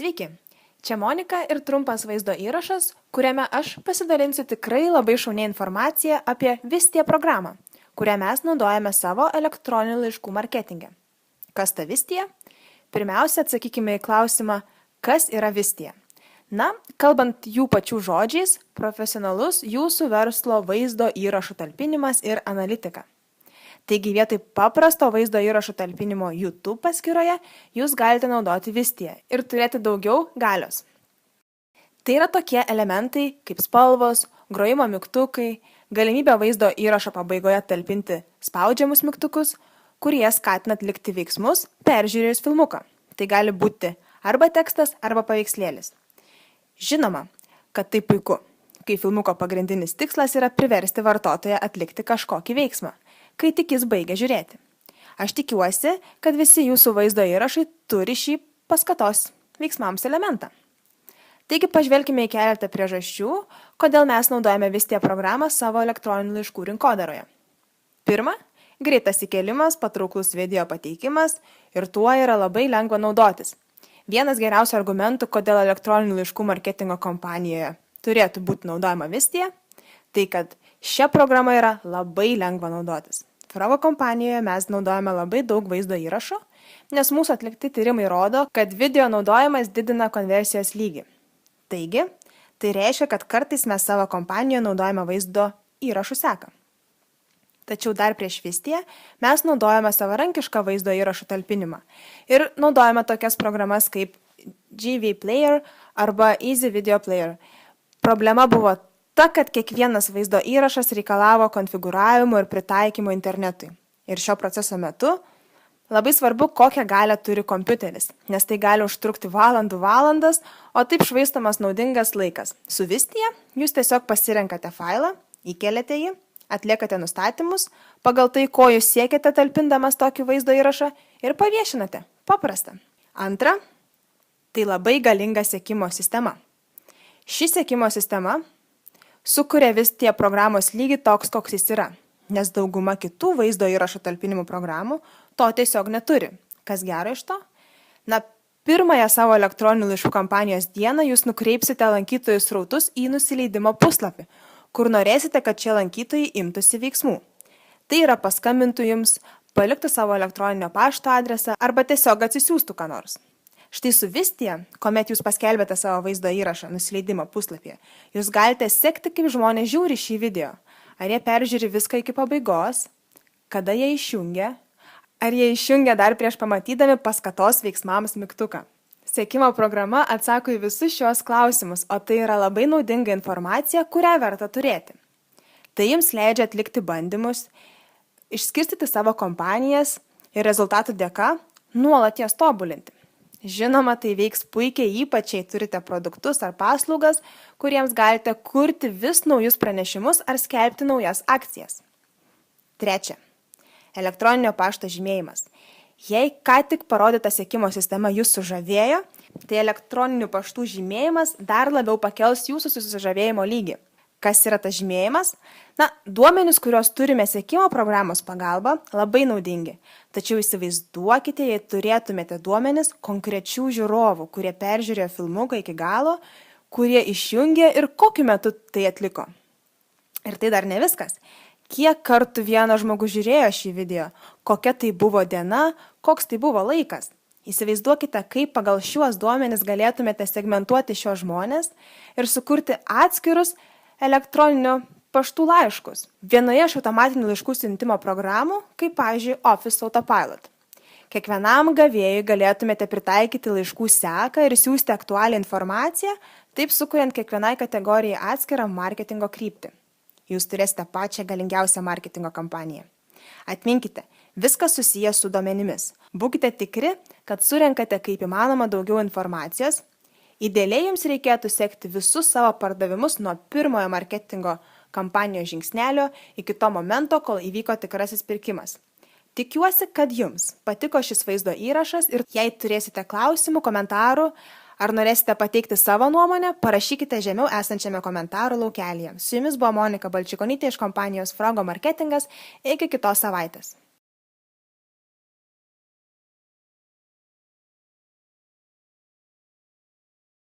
Sveiki, čia Monika ir trumpas vaizdo įrašas, kuriame aš pasidalinsiu tikrai labai šaunia informacija apie Wistia programą, kurią mes naudojame savo elektroninių laiškų marketinge. Kas ta Wistia? Pirmiausia, atsakykime į klausimą, kas yra Wistia. Na, kalbant jų pačių žodžiais, profesionalus jūsų verslo vaizdo įrašų talpinimas ir analitika. Taigi vietoj paprasto vaizdo įrašų talpinimo YouTube paskyroje jūs galite naudoti Wistia ir turėti daugiau galios. Tai yra tokie elementai kaip spalvos, grojimo mygtukai, galimybė vaizdo įrašo pabaigoje talpinti spaudžiamus mygtukus, kurie skatina atlikti veiksmus peržiūrėjus filmuką. Tai gali būti arba tekstas, arba paveikslėlis. Žinoma, kad tai puiku, kai filmuko pagrindinis tikslas yra priversti vartotoją atlikti kažkokį veiksmą, kai tik jis baigia žiūrėti. Aš tikiuosi, kad visi jūsų vaizdo įrašai turi šį paskatos veiksmams elementą. Taigi pažvelkime į keletą priežasčių, kodėl mes naudojame Wistia programą savo elektroninių laiškų rinkodaroje. Pirma, greitas įkėlimas, patrauklus video pateikimas ir tuo yra labai lengva naudotis. Vienas geriausių argumentų, kodėl elektroninių laiškų marketingo kompanijoje turėtų būti naudojama Wistia, tai kad šia programa yra labai lengva naudotis. Savo kompanijoje mes naudojame labai daug vaizdo įrašų, nes mūsų atlikti tyrimai rodo, kad video naudojimas didina konversijos lygį. Taigi, tai reiškia, kad kartais mes savo kompanijoje naudojame vaizdo įrašų seką. Tačiau dar prieš Wistia mes naudojame savarankišką vaizdo įrašų talpinimą ir naudojame tokias programas kaip GV Player arba Easy Video Player. Problema buvo ta, kad kiekvienas vaizdo įrašas reikalavo konfigūravimo ir pritaikymo internetui. Ir šio proceso metu labai svarbu, kokią galią turi kompiuteris, nes tai gali užtrukti valandas, o taip švaistomas naudingas laikas. Su Wistia jūs tiesiog pasirenkate failą, įkeliate jį, atliekate nustatymus pagal tai, ko jūs siekiate talpindamas tokį vaizdo įrašą ir paviešinate. Paprasta. Antra, tai labai galinga sekimo sistema. Ši sekimo sistema sukuria Wistia programos lygį toks, koks jis yra, nes dauguma kitų vaizdo įrašo talpinimų programų to tiesiog neturi. Kas gero iš to? Na, pirmąją savo elektroninių laiškų kampanijos dieną jūs nukreipsite lankytojų srautus į nusileidimo puslapį, kur norėsite, kad šie lankytojai imtųsi veiksmų. Tai yra paskambintų jums, paliktų savo elektroninio pašto adresą arba tiesiog atsisiųstų ką nors. Štai su Wistia, kuomet jūs paskelbėte savo vaizdo įrašą nusileidimo puslapyje, jūs galite sekti, kaip žmonės žiūri šį video. Ar jie peržiūri viską iki pabaigos, kada jie išjungia, ar jie išjungia dar prieš pamatydami paskatos veiksmams mygtuką. Sekimo programa atsako į visus šios klausimus, o tai yra labai naudinga informacija, kurią verta turėti. Tai jums leidžia atlikti bandymus, išskirstyti savo kompanijas ir rezultatų dėka nuolat jas tobulinti. Žinoma, tai veiks puikiai, ypač jei turite produktus ar paslaugas, kuriems galite kurti vis naujus pranešimus ar skelbti naujas akcijas. Trečia. Elektroninio pašto žymėjimas. Jei ką tik parodyta sekimo sistema jūs sužavėjo, tai elektroninių paštų žymėjimas dar labiau pakels jūsų susižavėjimo lygį. Kas yra tas žymėjimas? Na, duomenys, kuriuos turime sekimo programos pagalba, labai naudingi. Tačiau įsivaizduokite, jei turėtumėte duomenys konkrečių žiūrovų, kurie peržiūrėjo filmuką iki galo, kurie išjungė ir kokiu metu tai atliko. Ir tai dar ne viskas. Kiek kartų vienas žmogus žiūrėjo šį video, kokia tai buvo diena, koks tai buvo laikas. Įsivaizduokite, kaip pagal šiuos duomenis galėtumėte segmentuoti šios žmonės ir sukurti atskirus elektroninių paštų laiškus. Vienoje iš automatinių laiškų siuntimo programų, kaip pavyzdžiui Office Autopilot. Kiekvienam gavėjui galėtumėte pritaikyti laiškų seką ir siųsti aktualią informaciją, taip sukuriant kiekvienai kategorijai atskirą marketingo kryptį. Jūs turėsite pačią galingiausią marketingo kampaniją. Atminkite, viskas susijęs su duomenimis. Būkite tikri, kad surenkate kaip įmanoma daugiau informacijos. Idealiai jums reikėtų sekti visus savo pardavimus nuo pirmojo marketingo kampanijos žingsnelio iki to momento, kol įvyko tikrasis pirkimas. Tikiuosi, kad jums patiko šis vaizdo įrašas ir jei turėsite klausimų, komentarų, ar norėsite pateikti savo nuomonę, parašykite žemiau esančiame komentarų laukelyje. Su jumis buvo Monika Balčikonytė iš kompanijos Frogo Marketingas. Iki kitos savaitės.